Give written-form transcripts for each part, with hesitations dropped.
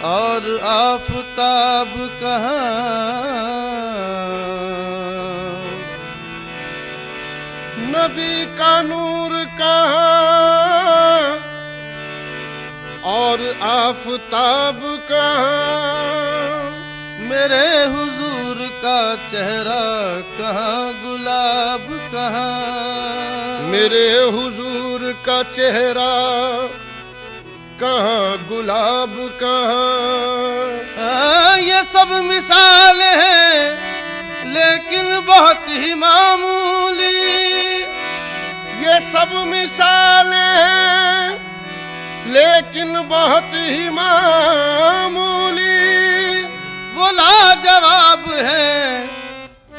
और आफताब कहाँ, नबी का नूर कहाँ और आफताब कहाँ, मेरे हुजूर का चेहरा कहाँ, गुलाब कहाँ, मेरे हुजूर का चेहरा कहाँ, गुलाब कहाँ। ये सब मिसाल है लेकिन बहुत ही मामूली, ये सब मिसालें हैं लेकिन बहुत ही मामूली। वो लाजवाब है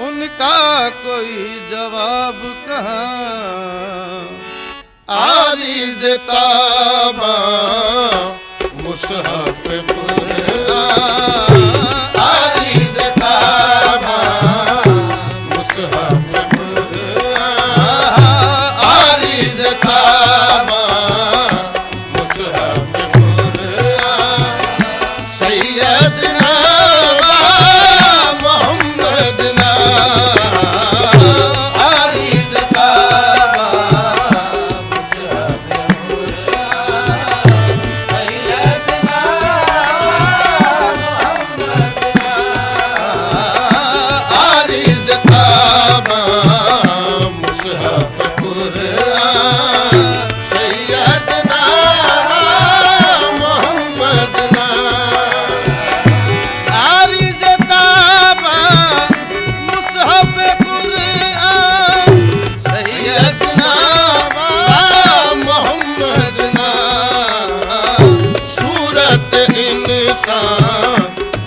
उनका कोई जवाब कहाँ, आरीज़ ताबा मुसहफ कुरान, आरीज़ ताबा मुसहफ कुरान, आरीज़ ताबा मुसहफ कुरान, सैयदना मोहम्मदना, आरीज़ ताबा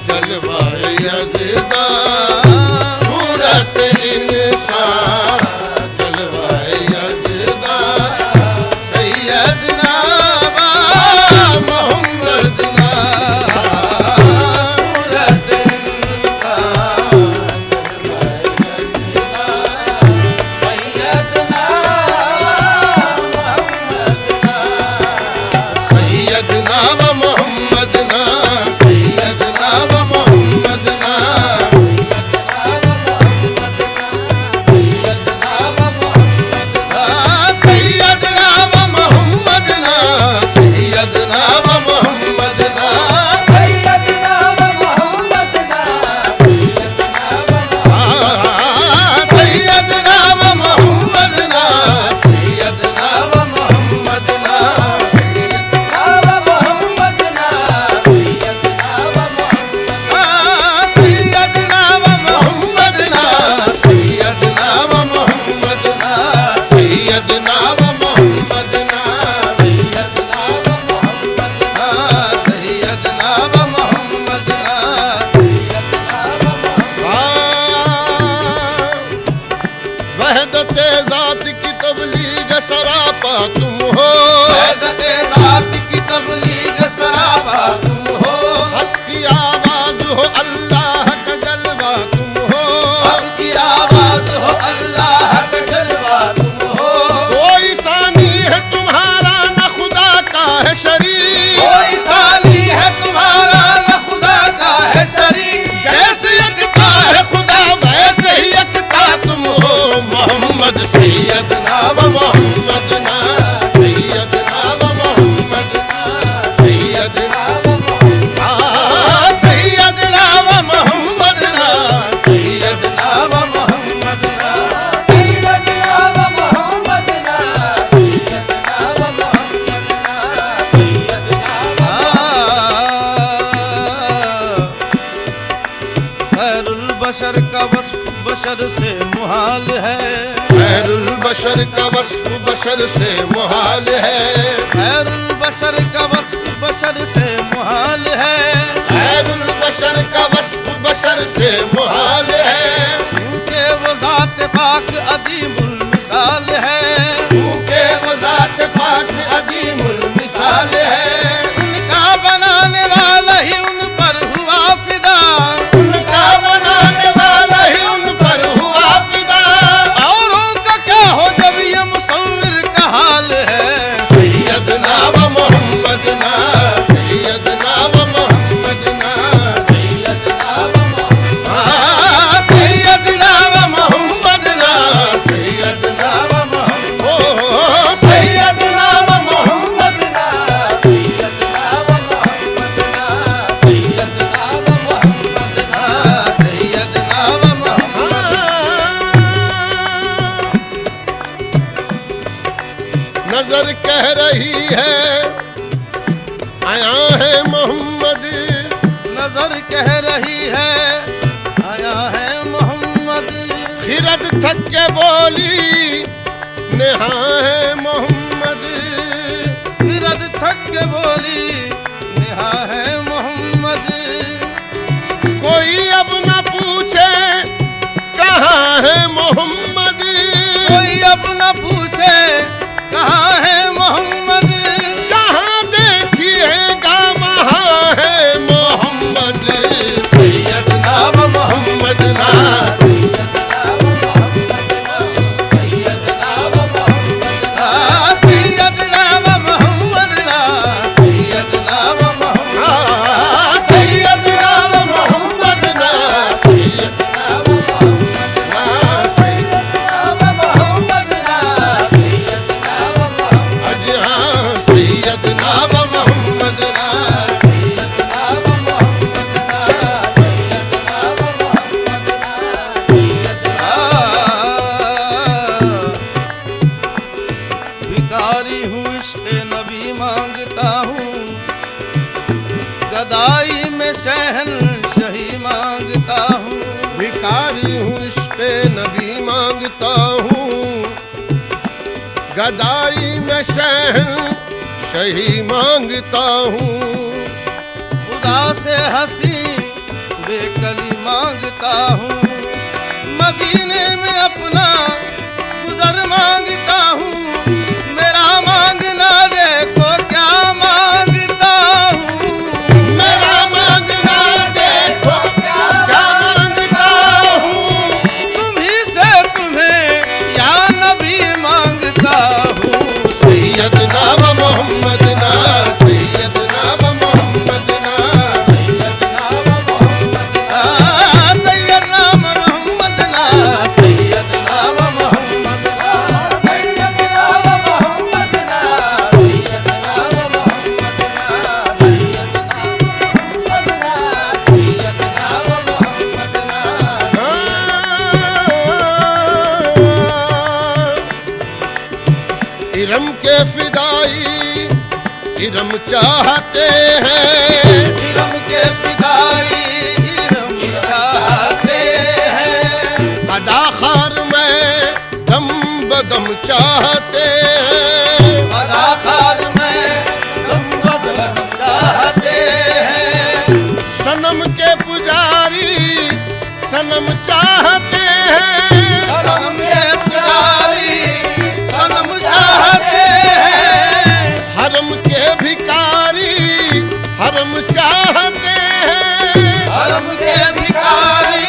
जलवाए यज़दा, सूरत इंसान जलवाए यज़दा, सैयदना मोहम्मदना, सूरत इंसान जलवाए यज़दा, सैयदना मोहम्मदना, सैयदना व मोहम्मदना, सैयदना व मोहम्मदना, सैयदना व मोहम्मदना, सैयदना व मोहम्मदना, सैयदना व मोहम्मदना, सैयदना व मोहम्मदना, सैयदना व मोहम्मदना, सैयदना व मोहम्मदना, सैयदना व मोहम्मदना, सैयदना व मोहम्मदना, सैयदना व मोहम्मदना, सैयदना व मोहम्मदना, वहदत ज़ात की तबलीग सरापा तुम हो, वहदत ज़ात की तबलीग सरापा तुम हो, हक की आवाज़ हो अल्लाह का जलवा तुम हो, हक की आवाज़ हो अल्लाह का जलवा तुम हो, कोई सानी है तुम्हारा न खुदा का है शरीक, कोई सानी है तुम्हारा न खुदा का है शरीक, जैसे यकता है खुदा वैसे ही यकता तुम हो। मोहम्मद सैयदना व मोहम्मदना, सैयदना व मोहम्मदना, सैयदना व मोहम्मदना, सैयदना व मोहम्मदना, सैयदना व मोहम्मदना, सैयदना व मोहम्मदना, सैयदना व मोहम्मदना, सैयदना खैरुल बशर का वस्फ बशर से मुहाल है, खैरुल बशर का वस्फ बशर से मुहाल है, खैरुल बशर का वस्फ बशर से मुहाल है, खैरुल बशर का वस्फ बशर से मुहाल है, क्योंकि वो ज़ात पाक अदीमुल मिसाल है, क्योंकि वो ज़ात पाक अदीमुल मिसाल है, उनका बनाने वाला ही उन पर हुआ फिदा, उनका बनाने वाला ही उन पर हुआ फिदा, औरों का क्या हो जब ये मुसव्विर का हाल है, सैयदना व मोहम्मदना, सैयदना व मोहम्मदना, थक के बोली नेहा है मोहम्मद। फिरद थक के बोली नेहा है मोहम्मद। कोई अब न पूछे कहाँ है मोहम्मद। कोई अब न पूछे कहाँ है मोहम्मद। जहाँ देखिएगा वहाँ है मोहम्मद। सैयदना व मोहम्मद ना, सैयदना व मोहम्मद ना, सैयदना व मोहम्मद ना, सैयदना व मोहम्मद ना, सैयदना व मोहम्मद ना, सैयदना व मोहम्मद ना, सैयदना व मोहम्मद ना, सैयदना व मोहम्मद। अज हाँ सैयदना व मोहम्मद ना। सैयदना व मोहम्मद ना, सैयदना व मोहम्मद ना, सैयदना। भिखारी हूँ इश्क़ नबी मांगता हूँ, गदाई में शहंशाही मांगता हूँ। भिखारी हूँ इश्क़ नबी मांगता हूँ, गदाई में शहंशाही मांगता हूँ। खुदा से हंसी बेकली मांगता हूँ, मदीने में अपना गुजर मांगता हूँ। मेरा मांगना देखो क्या मांगता हूँ, मेरा मांगना देखो क्या मांगता हूँ। तुम्ही से तुम्हें या नबी मांगता हूँ। सैयदना व मोहम्मद ना, सैयदना व मोहम्मद ना, सैयदना व मोहम्मद ना, सैयदना व मोहम्मद ना, सैयदना व मोहम्मद ना, सैयदना व मोहम्मद ना, सैयदना व मोहम्मद ना, सैयदना व मोहम्मद ना। इरम के फिदाई इरम चाहते हैं। इरम के फिदाई इरम चाहते हैं, अदाखार में दम बदम चाहते हैं। अदाकार में दम बदम चाहते हैं। सनम के पुजारी सनम चाहते हैं। सनम के पुजारी सनम चाहते हैं। हरम के भिकारी हरम चाहते हैं। हरम के भिखारी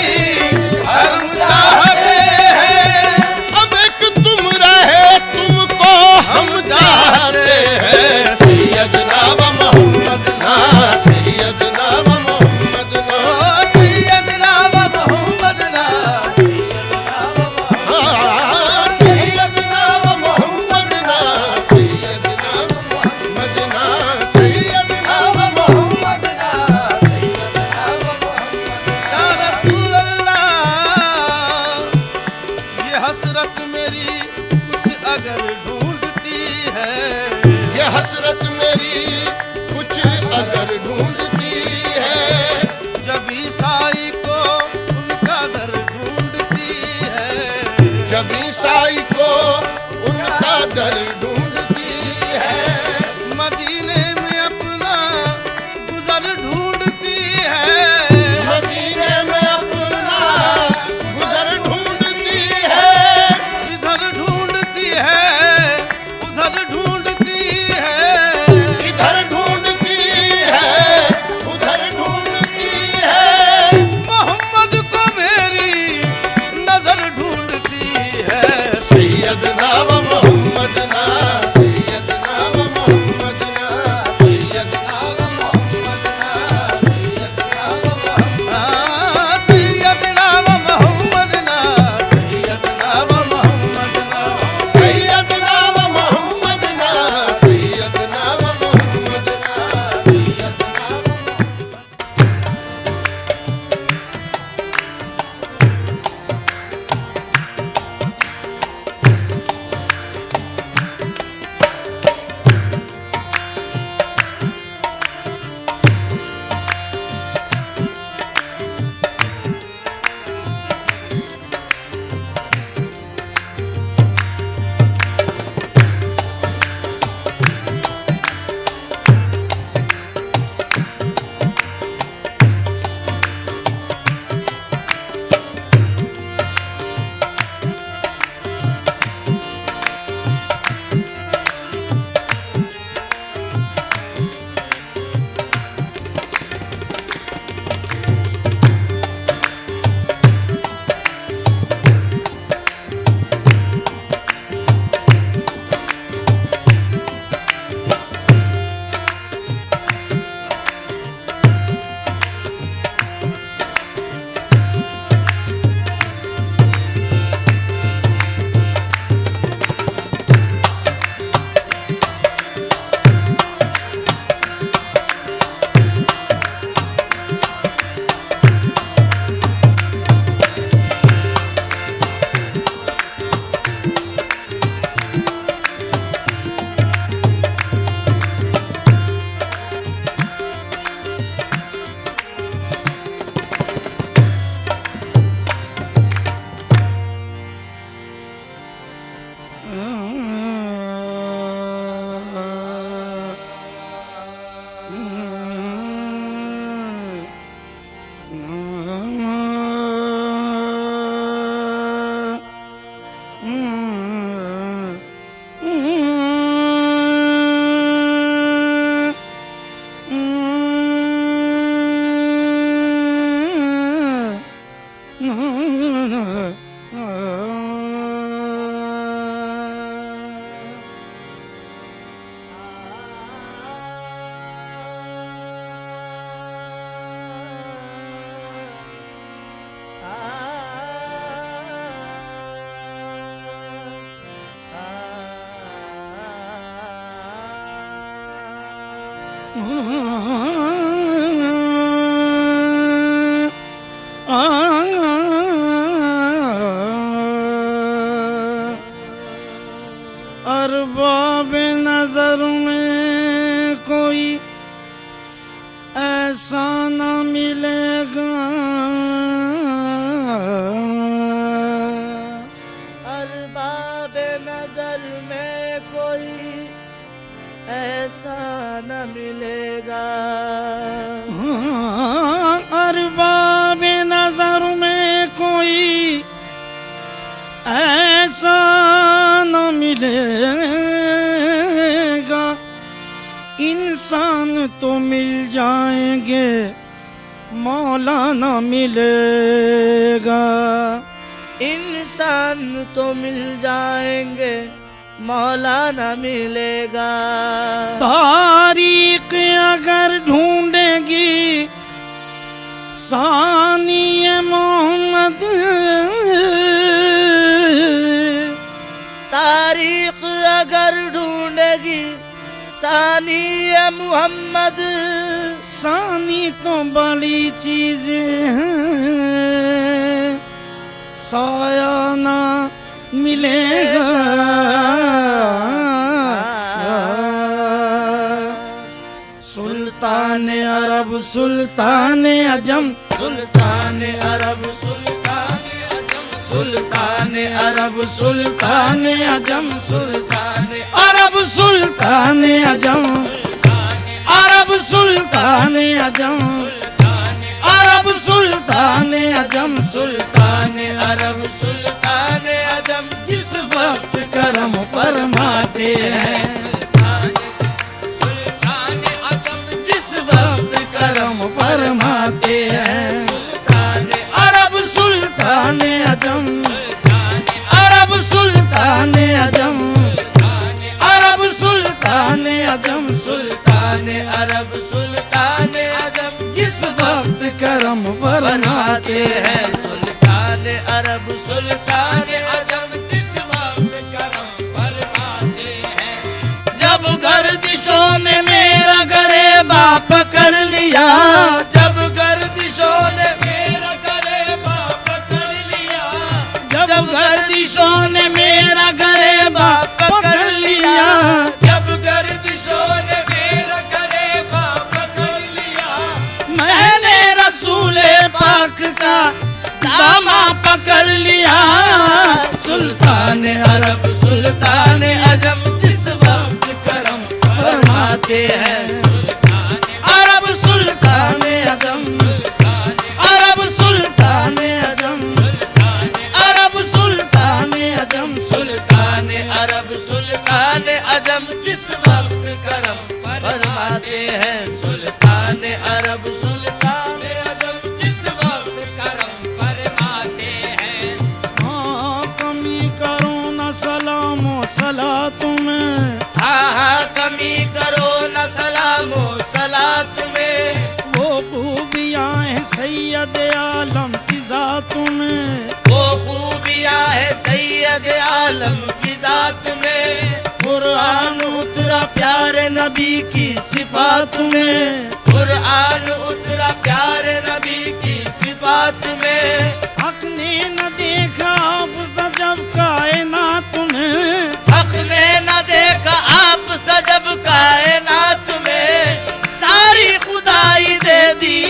हरम चाहते हैं। अब एक तुम रहे तुमको हम चाहते हैं। सैयदना व मोहम्मद ना, सैयदना व मोहम्मद ना, सैयदना व मोहम्मद ना, सैयदना व मोहम्मद हाँ, सैयदना व मोहम्मद ना, सैयदना व मोहम्मद ना, सैयदना व मोहम्मद ना, सैयदना व मोहम्मद। या रसूल अल्लाह, ये हसरत मेरी कुछ अगर ढूंढती है, ये हसरत मेरी कुछ अगर ढूंढती है। जब ईसाई को उनका दर ढूंढती है, जब ईसाई को उनका दर ढूंढती है। मदीने में अपना गुजर ढूंढती है, मदीने में अपना गुजर ढूंढती है। इधर ढूंढती है उधर ढूंढती है। इधर ढूंढती है उधर ढूंढती है। मोहम्मद को मेरी नजर ढूंढती है। न मिलेगा। अरबाब नजर में कोई ऐसा न मिलेगा। अरबाब नजर में कोई ऐसा न मिलेगा। इंसान तो मिल जाएंगे, मौला न मिलेगा। इंसान तो मिल जाएंगे, मौला न मिलेगा। तारीख अगर ढूंढेगी सानी मोहम्मद, तारीख अगर ढूंढेगी सानी मोहम्मद। सानी तो बड़ी चीज है, साया ना मिलेगा। सुल्तान अरब सुल्तान अजम, सुल्तान अरब सुल्तान अजम, सुल्तान अरब सुल्तान अजम, सुल्तान अरब सुल्तान अजम, अरब सुल्तान अजम, अरब सुल्तान अजम, सुल्तान अरब सुल्तान अजम। जिस वक्त करम फरमाते हैं, सुल्तान अजम, जिस वक्त करम फरमाते हैं। सुल्तान अरब सुल्तान अजम, अरब सुल्तान अजम, अरब सुल्तान अजम, सुल्तान अरब सुल्तान अजम। जिस वक्त करम फरमाते हैं। सुल्तान अरब सुल्तान अजम, जिस वक्त करम फरमाते हैं। जब गर्दिशों ने मेरा गरेबा पकड़ लिया, जब गर्दिशों ने मेरा गरेबा पकड़ लिया। जब गर्दिशों ने मेरा गरेबा पकड़ लिया। जब गर्दिशों ने मेरा गरेबा पकड़ लिया। मैंने रसूले पाक का दामा पकड़ लिया। सुल्तान अरब सुल्तान अजम, जिस वक्त करम फरमाते हैं। अरब सुल्तान अजम, अरब सुल्तान अजम, अरब सुल्तान अजम, सुल्तान अरब सुल्तान अजम। जिस वक्त करम फरमाते हैं। सुल्तान अरब सुल्तान अजम, जिस वक्त करम फरमाते हैं। हाँ कमी करो न सलामो सलात में, हाँ कमी करो न सलामो सलात में। वो खूबियाँ हैं सैयद आलम की जात में। वो खूबियाँ है सैयद आलम की जात में। कुरान उतरा प्यारे नबी की सिफात में। कुरान उतरा प्यारे नबी की सिफात में। हक ने न देखा अब सजब कायनात में। हक ने न देखा आप सजब कायनात में। सारी खुदाई दे दी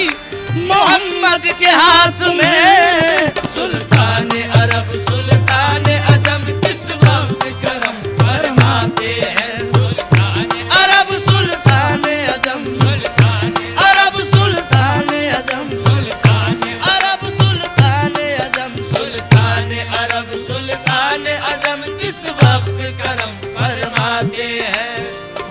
मोहम्मद के हाथ में। सुल्तान अरब सुल्तान अजम, जिस वक्त करम फरमाते हैं। अरब सुल्तान अजम, अरब सुल्तान अजम, अरब सुल्तान अजम, सुल्तान अरब सुल्तान अजम। जिस वक्त करम फरमाते हैं।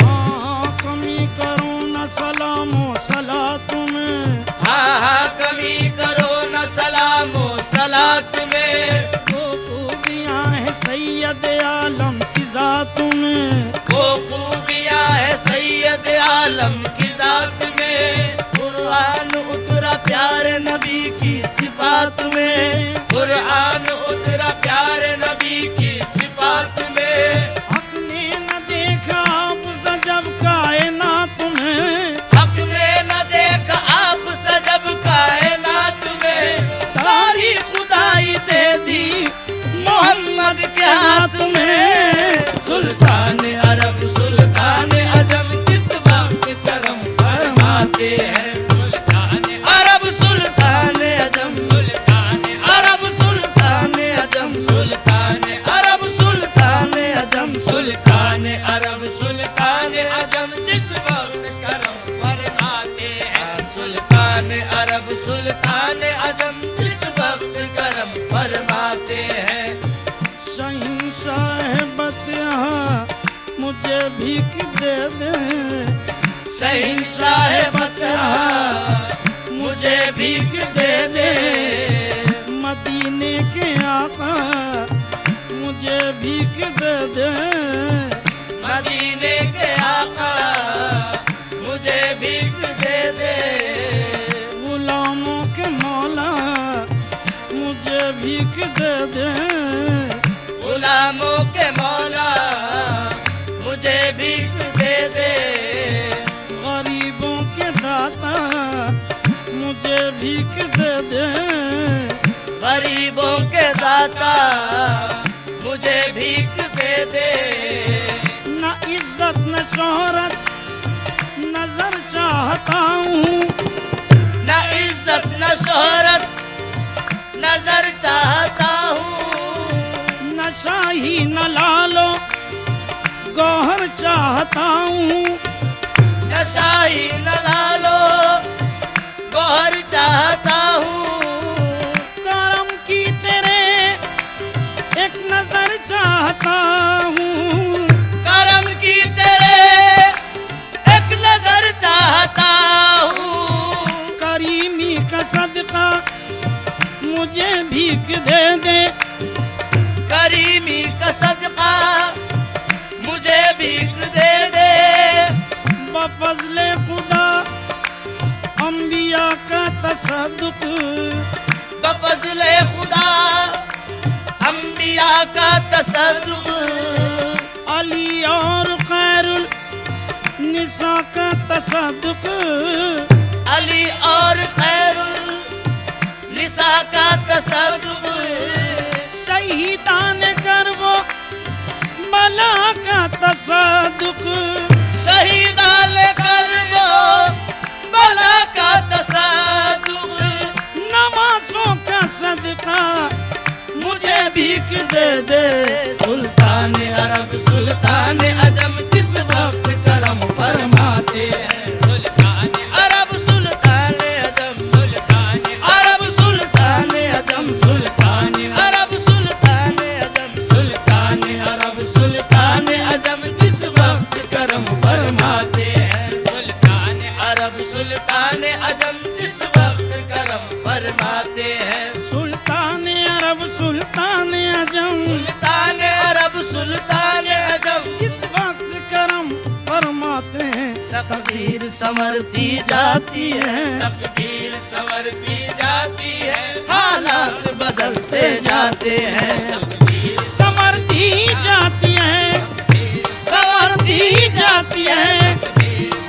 हाँ कमी करो न सलामो सलात में। हाँ कमी करो न सलामो सलात में। वो खूबियाँ हैं सैयद आलम की जात में। वो खूबियाँ है सैयद आलम की जात में। कुरान उतरा प्यारे नबी की सिफात में। कुरान उतरा प्यारे नबी की सिफात में। हक ने न देखा अब सजब कायनात में। हक ने न देखा आप सजब कायनात में। सारी खुदाई दे दी मोहम्मद के हाथ में। सुल्तान अरब सुल्तान अजम, जिस वक्त करम फरमाते हैं। सुल्तान सुल्तान अरब सुल्तान अजम जिस वक्त करम फरमाते हैं। शहंशाह बतिया मुझे भीख दे दे, शहंशाह बतिया मुझे भीख दे दे, मदीने के आका मुझे भीख दे दे, मदीने के आका मुझे भीख दे दे, गुलामों के मौला मुझे भीख दे दे, गुलामों के मौला मुझे भीख दे दे, गरीबों के दाता मुझे भीख दे दे, गरीबों के दाता मुझे भीख दे दे, न इज्जत न शोहरत नजर चाहता हूँ, न इज्जत न शोहरत नजर चाहता हूँ, न शाही न लालो गौहर चाहता हूँ, न शाही न लालो गौहर चाहता हूँ, करम की तेरे एक नजर चाहता हूँ, करम की तेरे एक नजर चाहता हूँ, करीमी का सदका मुझे भीख दे दे, करीमी का सदका मुझे भीख दे दे, बफजले खुदा अंबिया का तसद्दुक, बफज़ले खुदा अंबिया का तसद्दुक, अली और खैरुल निसा का तसद्दुक, अली और खैरुल निसा का तसद्दुक, शहीदान कर वो बला का तसद्दुक, शहीदा लेकर वो बला का तसद्दुक, नमाज़ों का सदका मुझे भीख दे दे, सुल्तान अरब सुल्तान अजम जिस वक्त करम फरमाते हैं, सुल्तान अरब सुल्तान अजम सुल्तान अरब सुल्तान अजम सुल्तान अरब सुल्तान अजम सुल्तान अरब सुल्तान अजम जिस वक्त करम फरमाते हैं, सुल्तान अरब सुल्तान अजम जिस वक्त करम फरमाते हैं, सुल्तान अरब सुल्तान अजम सुल्तान अरब सुल्तान अजम जिस वक्त करम फरमाते हैं, तकदीर संवरती जाती है, तकदीर संवरती जाती है, हालात बदलते जाते हैं, तकदीर समर्थी जाती है, समर्थी जाती है,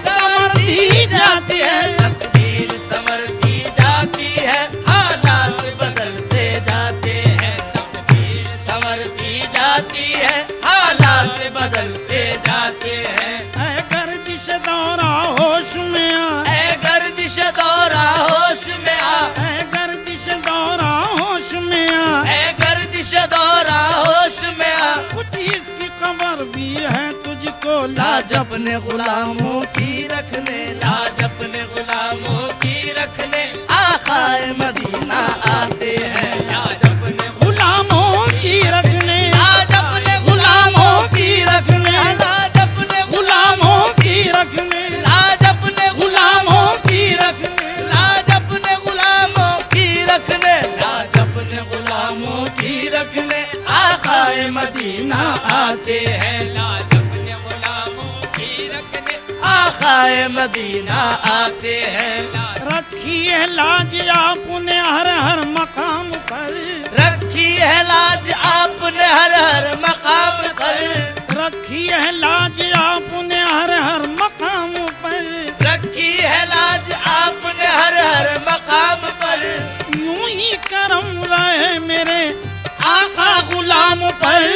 समर्थी जाती है, तकदीर संवरती जाती है, हालात बदलते जाते हैं, तकदीर संवरती जाती है, हालात बदलते जाते हैं, ऐ गर्दिश दौरा होश में आ, ऐ गर्दिश दौरा होश में आ, ऐ गर्दिश दौरा होश में आ, ऐ गर्दिश दौरा होश में आ, कुछ इसकी खबर भी है तुझको लाज अपने गुलामों की रखने, लाज अपने गुलामों की रखने, आखाए मदीना आते हैं, लाज अपने गुलामों की रखने, लाज अपने गुलामों की रखने, लाज अपने गुलामों की रखने, लाज अपने गुलामों की रखने, लाज अपने गुलामों की रखने, लाज अपने गुलामों की रखने, आखाए मदीना आते हैं, लाज अपने गुलामों की रखने, आखाए मदीना आते हैं, रखी है लाज आपने हर हर मकाम पर, रखी है लाज आपने हर हर मकाम पर, रखी है लाज आपने हर हर मकाम पर, रखी है लाज आपने हर हर मकाम पर, यूं ही करम रहे मेरे आका गुलाम पर,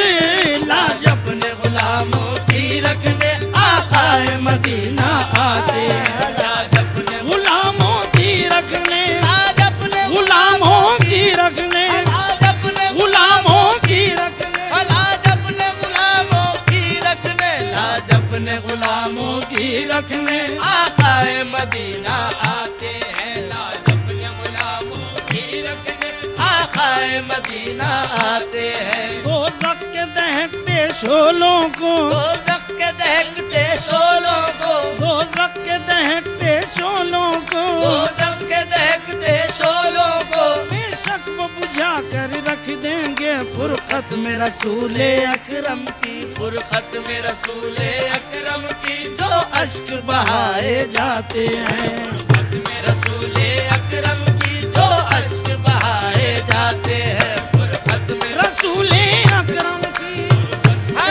लाज अपने गुलामों की रखने, आखाए मदीना आते हैं, लाज अपने गुलामों की रखने, लाज अपने गुलामों की रखने, लाज अपने गुलामों की रखने, लाज अपने गुलामों की रखने, लाज अपने गुलामों की रखने, आखाए मदीना आते हैं, लाज मदीना आते हैं। दोज़ख के दहकते शोलों को, दोज़ख के दहकते शोलों को, दोज़ख के दहकते शोलों को, दोज़ख के दहकते शोलों को बेशक वो बुझा कर रख देंगे फुरकत में रसूले अकरम की, फुरखत में रसूले अकरम की जो अश्क बहाए जाते हैं। फुरखत में रसूले अकरम की जो अश्क बहाए जाते हैं। फुरखत में रसूले अकरम की,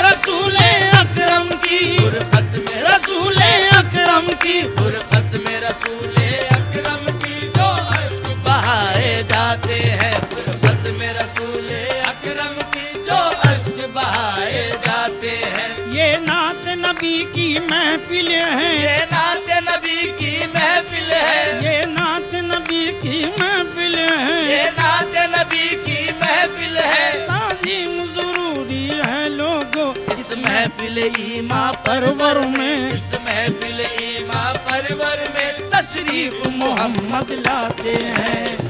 रसूले अकरम की, फुरखत में रसूले अकरम की, फुरखत में रसूले अकरम की जो अश्क बहाए जाते हैं। फुरखत में रसूले अकरम की जो अश्क बहाए जाते हैं। ये नात नबी की महफिल है, ये नात नबी की महफिल है, ये नात नबी की महफिल है, ये नात नबी की महफिल है। ताज़ीम ज़रूरी है लोगों इस महफिल ईमा परवर में, इस महफिल ईमा परवर में तशरीफ मोहम्मद लाते हैं।